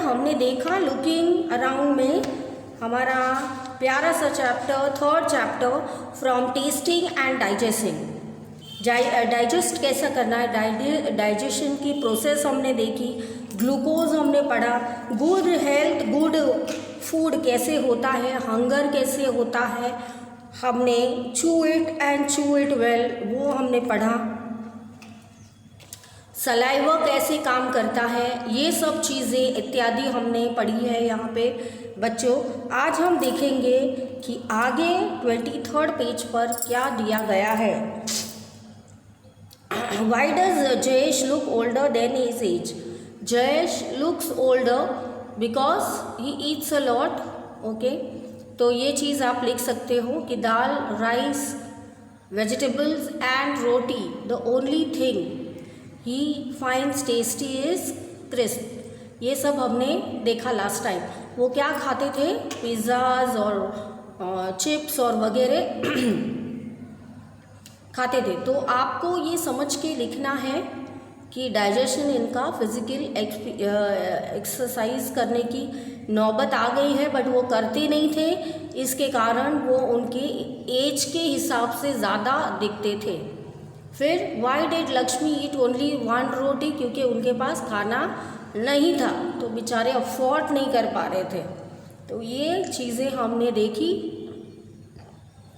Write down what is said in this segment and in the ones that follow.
हमने देखा looking around में हमारा प्यारा सा chapter, third chapter, from testing and digesting. Digest कैसा करना है, डाइजेशन की प्रोसेस हमने देखी, ग्लूकोज हमने पढ़ा, गुड हेल्थ गुड फूड कैसे होता है, हंगर कैसे होता है, हमने चू इट एंड चू इट वेल वो हमने पढ़ा, सलाइवा कैसे काम करता है, ये सब चीज़ें इत्यादि हमने पढ़ी है यहाँ पे बच्चों। आज हम देखेंगे कि आगे 23rd पेज पर क्या दिया गया है। Why does Jayesh look older than his age? Jayesh looks older because he eats a lot. Okay, तो ये चीज़ आप लिख सकते हो कि dal, rice, vegetables and roti, the only thing he finds tasty is crisp। ये सब हमने देखा लास्ट टाइम। वो क्या खाते थे, पिज़्ज़ाज और चिप्स और वगैरह खाते थे। तो आपको ये समझ के लिखना है कि डाइजेशन इनका फिजिकल एक्सरसाइज करने की नौबत आ गई है, बट वो करते नहीं थे, इसके कारण वो उनके एज के हिसाब से ज़्यादा दिखते थे। फिर why did Lakshmi eat only one roti, क्योंकि उनके पास खाना नहीं था तो बेचारे अफोर्ड नहीं कर पा रहे थे। तो ये चीज़ें हमने देखी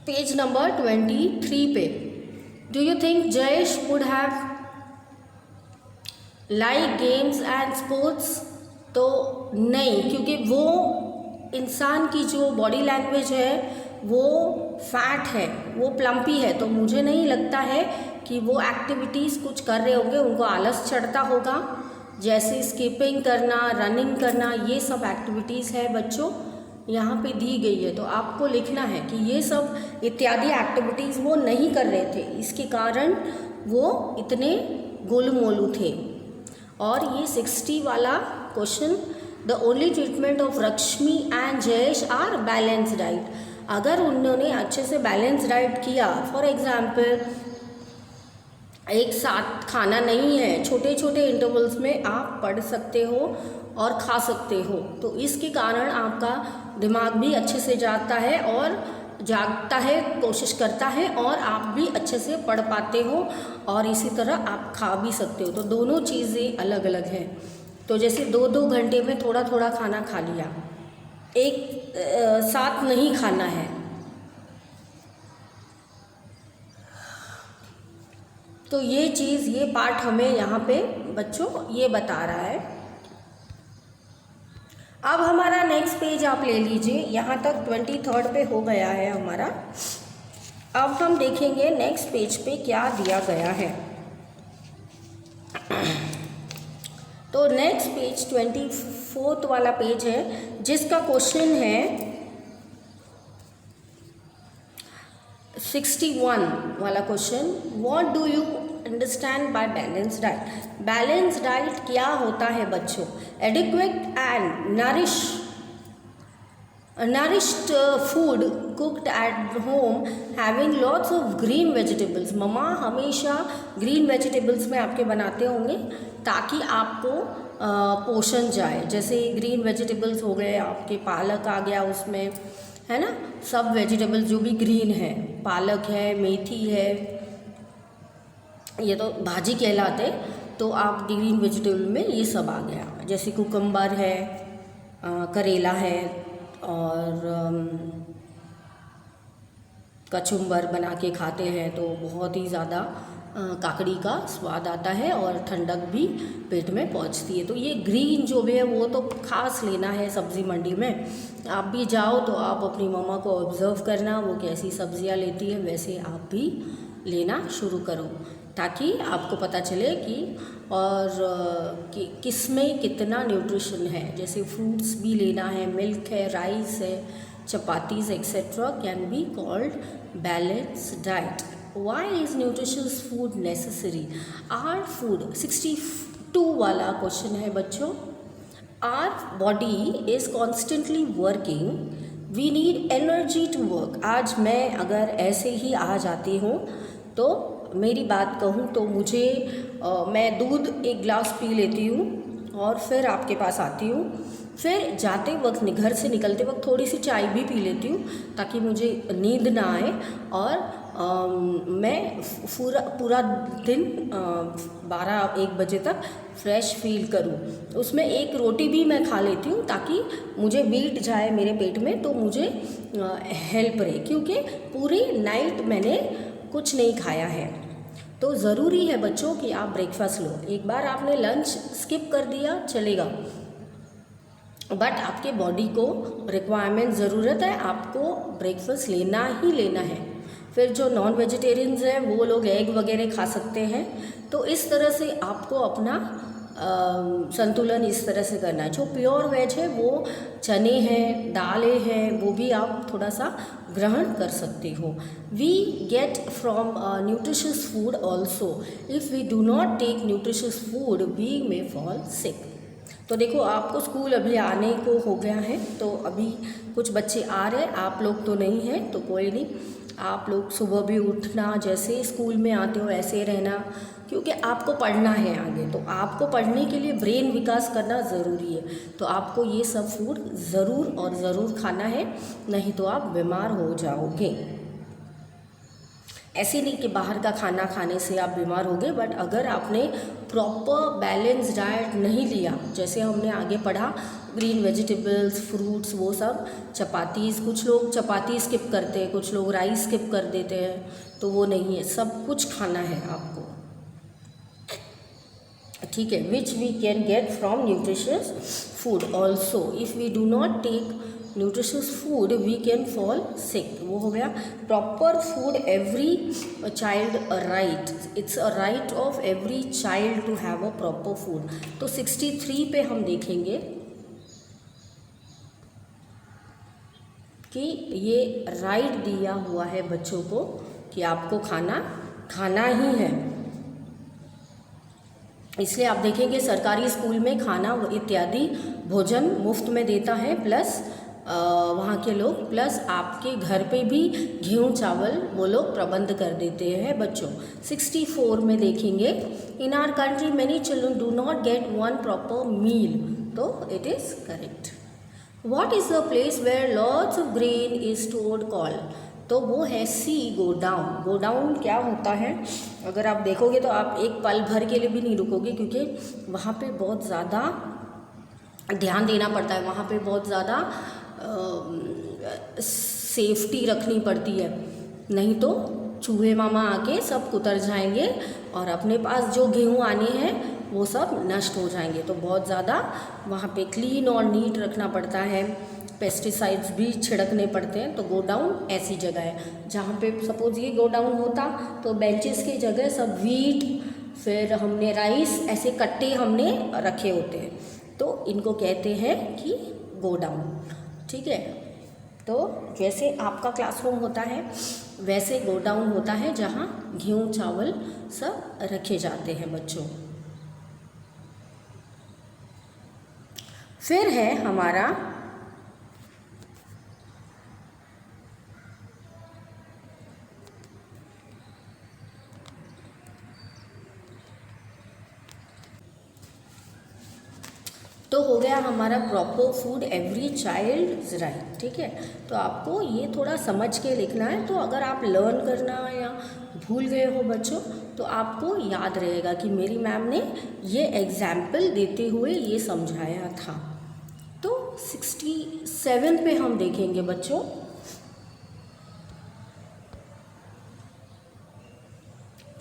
पेज नंबर 23 पे। Do you think Jayesh would have like games and sports? तो नहीं, क्योंकि वो इंसान की जो बॉडी लैंग्वेज है वो फैट है, वो प्लम्पी है, तो मुझे नहीं लगता है कि वो एक्टिविटीज़ कुछ कर रहे होंगे, उनको आलस चढ़ता होगा, जैसे स्किपिंग करना, रनिंग करना, ये सब एक्टिविटीज़ है बच्चों यहाँ पे दी गई है। तो आपको लिखना है कि ये सब इत्यादि एक्टिविटीज़ वो नहीं कर रहे थे, इसके कारण वो इतने गोलू-मोलू थे। और ये 60 वाला question, the only treatment of Lakshmi and Jayesh are balance diet. अगर उन्होंने अच्छे से बैलेंस डाइट किया, फॉर एग्जाम्पल एक साथ खाना नहीं है, छोटे छोटे इंटरवल्स में आप पढ़ सकते हो और खा सकते हो, तो इसके कारण आपका दिमाग भी अच्छे से जागता है, कोशिश करता है, और आप भी अच्छे से पढ़ पाते हो और इसी तरह आप खा भी सकते हो। तो दोनों चीज़ें अलग अलग हैं। तो जैसे 2-2 घंटे में थोड़ा थोड़ा खाना खा लिया, एक साथ नहीं खाना है। तो ये चीज़, ये पार्ट हमें यहाँ पे बच्चों ये बता रहा है। अब हमारा नेक्स्ट पेज आप ले लीजिए, यहाँ तक 23rd पे हो गया है हमारा। अब हम देखेंगे नेक्स्ट पेज पे क्या दिया गया है। तो नेक्स्ट पेज 24th वाला पेज है, जिसका क्वेश्चन है 61 वाला question, what do you understand by balance diet. Balance diet क्या होता है बच्चों? Adequate and nourished food cooked at home having lots of green vegetables। मम्मा हमेशा ग्रीन वेजिटेबल्स में आपके बनाते होंगे ताकि आपको पोषण जाए। जैसे ग्रीन वेजिटेबल्स हो गए आपके, पालक आ गया उसमें, है ना, सब वेजिटेबल्स जो भी ग्रीन है, पालक है, मेथी है, ये तो भाजी कहलाते, तो आप ग्रीन वेजिटेबल में ये सब आ गया। जैसे कुकम्बर है, करेला है, और कचुम्बर बना के खाते हैं तो बहुत ही ज़्यादा काकड़ी का स्वाद आता है और ठंडक भी पेट में पहुंचती है। तो ये ग्रीन जो भी है वो तो खास लेना है सब्ज़ी मंडी में। आप भी जाओ तो आप अपनी मम्मा को ऑब्ज़र्व करना, वो कैसी सब्जियां लेती है, वैसे आप भी लेना शुरू करो, ताकि आपको पता चले कि किस में कितना न्यूट्रिशन है। जैसे फ्रूट्स भी लेना है, मिल्क है, राइस है, chapatis etcetera can be called balance diet. Why is nutritious food necessary? Our food 62 वाला क्वेश्चन है बच्चों। Our body is constantly working, we need energy to work. आज मैं अगर ऐसे ही आ जाती हूँ तो मेरी बात कहूँ तो मैं दूध एक गिलास पी लेती हूँ और फिर आपके पास आती हूँ। फिर जाते वक्त घर से निकलते वक्त थोड़ी सी चाय भी पी लेती हूँ ताकि मुझे नींद ना आए और मैं पूरा दिन 12-1 बजे तक फ्रेश फील करूँ। उसमें एक रोटी भी मैं खा लेती हूँ ताकि मुझे बीट जाए मेरे पेट में, तो मुझे हेल्प रहे, क्योंकि पूरी नाइट मैंने कुछ नहीं खाया है। तो ज़रूरी है बच्चों कि आप ब्रेकफास्ट लो। एक बार आपने लंच स्किप कर दिया चलेगा, बट आपके बॉडी को रिक्वायरमेंट ज़रूरत है, आपको ब्रेकफास्ट लेना ही लेना है। फिर जो नॉन वेजिटेरियंस हैं वो लोग एग वगैरह खा सकते हैं। तो इस तरह से आपको अपना संतुलन इस तरह से करना है। जो प्योर वेज है वो चने हैं, दालें हैं, वो भी आप थोड़ा सा ग्रहण कर सकते हो। We get from nutritious food also. If we do not take nutritious food we may fall sick. तो देखो आपको स्कूल अभी आने को हो गया है, तो अभी कुछ बच्चे आ रहे हैं, आप लोग तो नहीं हैं, तो कोई नहीं। आप लोग सुबह भी उठना, जैसे स्कूल में आते हो ऐसे रहना, क्योंकि आपको पढ़ना है आगे। तो आपको पढ़ने के लिए ब्रेन विकास करना ज़रूरी है, तो आपको ये सब फूड ज़रूर और ज़रूर खाना है, नहीं तो आप बीमार हो जाओगे। ऐसे नहीं कि बाहर का खाना खाने से आप बीमार होगे, बट अगर आपने प्रॉपर बैलेंस डाइट नहीं लिया, जैसे हमने आगे पढ़ा ग्रीन वेजिटेबल्स, फ्रूट्स, वो सब, चपातीस, कुछ लोग चपाती स्किप करते हैं, कुछ लोग राइस स्किप कर देते हैं, तो वो नहीं है, सब कुछ खाना है आपको, ठीक है। Which we can get from nutritious food also. If we do not take nutritious food we can fall sick. वो हो गया proper food, every child right, it's a right of every child to have a proper food. तो 63 पे हम देखेंगे कि ये right दिया हुआ है बच्चों को कि आपको खाना ही है। इसलिए आप देखेंगे सरकारी स्कूल में खाना इत्यादि भोजन मुफ्त में देता है, प्लस वहाँ के लोग, प्लस आपके घर पे भी गेहूँ चावल वो लोग प्रबंध कर देते हैं बच्चों। 64 में देखेंगे, in our country many children do not get one proper meal, तो it is correct. What is the place where lots of grain is stored called, तो वो है सी, गो डाउन। गो डाउन क्या होता है, अगर आप देखोगे तो आप एक पल भर के लिए भी नहीं रुकोगे, क्योंकि वहाँ पे बहुत ज़्यादा ध्यान देना पड़ता है, वहाँ पे बहुत ज़्यादा सेफ्टी रखनी पड़ती है, नहीं तो चूहे मामा आके सब कुतर जाएंगे और अपने पास जो गेहूँ आने हैं वो सब नष्ट हो जाएंगे। तो बहुत ज़्यादा वहाँ पे क्लीन और नीट रखना पड़ता है, पेस्टिसाइड्स भी छिड़कने पड़ते हैं। तो गो डाउन ऐसी जगह है जहाँ पे सपोज ये गो डाउन होता तो बेंचेस की जगह सब वीट, फिर हमने राइस, ऐसे कट्टे हमने रखे होते हैं, तो इनको कहते हैं कि गो डाउन, ठीक है। तो जैसे आपका क्लासरूम होता है वैसे गो डाउन होता है जहाँ गेहूँ चावल सब रखे जाते हैं बच्चों। फिर है हमारा तो हो गया हमारा proper food every child right, ठीक है। तो आपको ये थोड़ा समझ के लिखना है, तो अगर आप लर्न करना या भूल गए हो बच्चों तो आपको याद रहेगा कि मेरी मैम ने ये एग्जाम्पल देते हुए ये समझाया था। तो 67 पे हम देखेंगे बच्चों,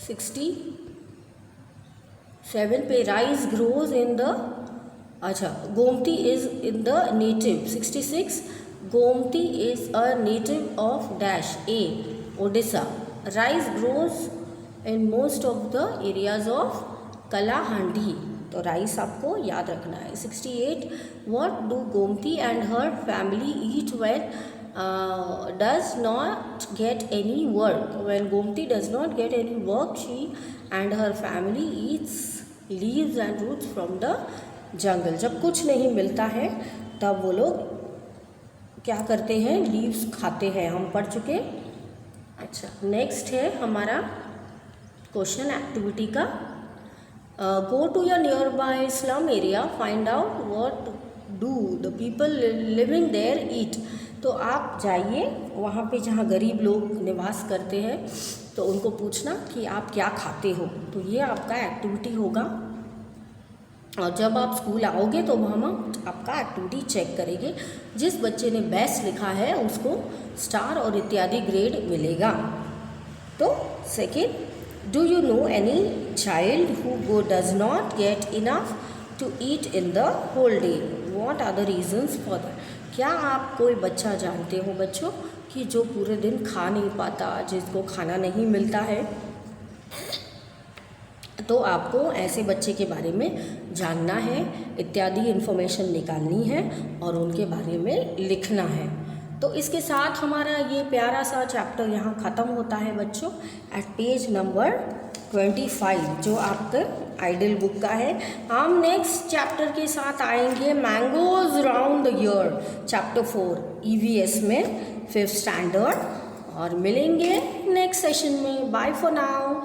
67 पे राइस ग्रोज इन द, अच्छा, Gomti is in the native. 66 Gomti is a native of dash A Odisha. Rice grows in most of the areas of Kalahandi. तो राइस आपको याद रखना है। 68 what do Gomti and her family eat when does not get any work? When Gomti does not get any work, she and her family eats leaves and roots from the jungle. जब कुछ नहीं मिलता है तब वो लोग क्या करते हैं, लीव्स खाते हैं, हम पढ़ चुके। अच्छा, नेक्स्ट है हमारा क्वेश्चन एक्टिविटी का। Go to your nearby slum area, find out what do the people living there eat. तो आप जाइए वहाँ पे जहाँ गरीब लोग निवास करते हैं, तो उनको पूछना कि आप क्या खाते हो। तो ये आपका एक्टिविटी होगा, और जब आप स्कूल आओगे तो हम आपका एक्टिविटी चेक करेंगे। जिस बच्चे ने बेस्ट लिखा है उसको स्टार और इत्यादि ग्रेड मिलेगा। तो second, do you know any child who does not get enough to eat in the whole day, what are the reasons for that. क्या आप कोई बच्चा जानते हो बच्चों कि जो पूरे दिन खा नहीं पाता, जिसको खाना नहीं मिलता है? तो आपको ऐसे बच्चे के बारे में जानना है, इत्यादि इन्फॉर्मेशन निकालनी है और उनके बारे में लिखना है। तो इसके साथ हमारा ये प्यारा सा चैप्टर यहाँ ख़त्म होता है बच्चों, एट पेज नंबर 25 जो आपका आइडल बुक का है। हम नेक्स्ट चैप्टर के साथ आएंगे mangoes round the year, chapter 4 EVS में 5th स्टैंडर्ड, और मिलेंगे नेक्स्ट सेशन में। Bye for now.